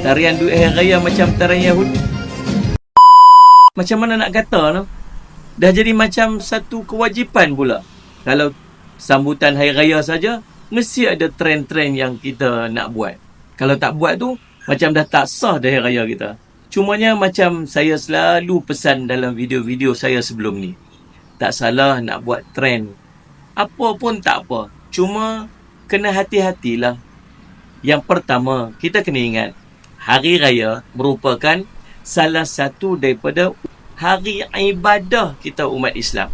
Tarian duit hari raya macam tarian Yahudi. Macam mana nak kata no? Dah jadi macam satu kewajipan pula. Kalau sambutan hari raya saja, mesti ada trend-trend yang kita nak buat. Kalau tak buat tu, macam dah tak sah dah hari raya kita. Cumanya macam saya selalu pesan dalam video-video saya sebelum ni. Tak salah nak buat trend. Apa pun tak apa. Cuma kena hati-hatilah. Yang pertama, kita kena ingat, hari raya merupakan salah satu daripada hari ibadah kita umat Islam.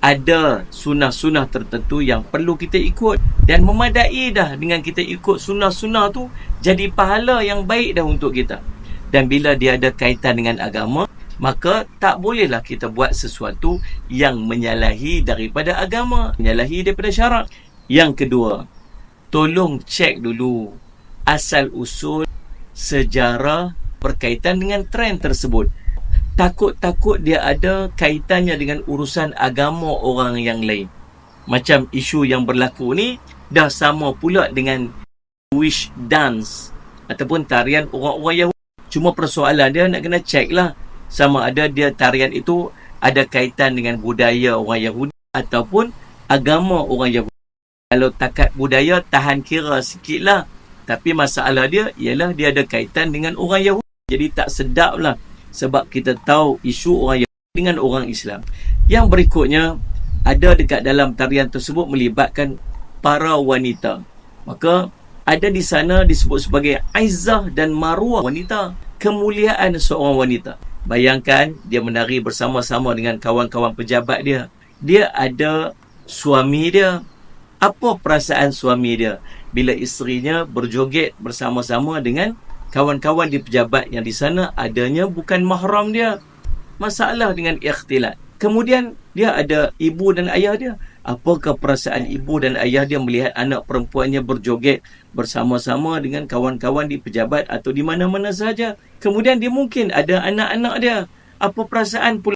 Ada sunnah-sunnah tertentu yang perlu kita ikut. Dan memadai dah dengan kita ikut sunnah-sunnah tu, jadi pahala yang baik dah untuk kita. Dan bila dia ada kaitan dengan agama, maka tak bolehlah kita buat sesuatu yang menyalahi daripada agama, menyalahi daripada syarak. Yang kedua, tolong cek dulu asal-usul sejarah berkaitan dengan trend tersebut. Takut-takut dia ada kaitannya dengan urusan agama orang yang lain. Macam isu yang berlaku ni dah sama pula dengan Jewish dance ataupun tarian orang-orang Yahudi. Cuma persoalan dia nak kena cek lah sama ada dia tarian itu ada kaitan dengan budaya orang Yahudi ataupun agama orang Yahudi. Kalau takat budaya, tahan kira sikit lah. Tapi masalah dia ialah dia ada kaitan dengan orang Yahudi. Jadi tak sedap lah sebab kita tahu isu orang Yahudi dengan orang Islam. Yang berikutnya, ada dekat dalam tarian tersebut melibatkan para wanita. Maka ada di sana disebut sebagai aizah dan maruah wanita. Kemuliaan seorang wanita. Bayangkan dia menari bersama-sama dengan kawan-kawan pejabat dia. Dia ada suami dia. Apa perasaan suami dia bila isterinya berjoget bersama-sama dengan kawan-kawan di pejabat yang di sana adanya bukan mahram dia? Masalah dengan ikhtilat. Kemudian dia ada ibu dan ayah dia. Apakah perasaan ibu dan ayah dia melihat anak perempuannya berjoget bersama-sama dengan kawan-kawan di pejabat atau di mana-mana saja? Kemudian dia mungkin ada anak-anak dia. Apa perasaan pula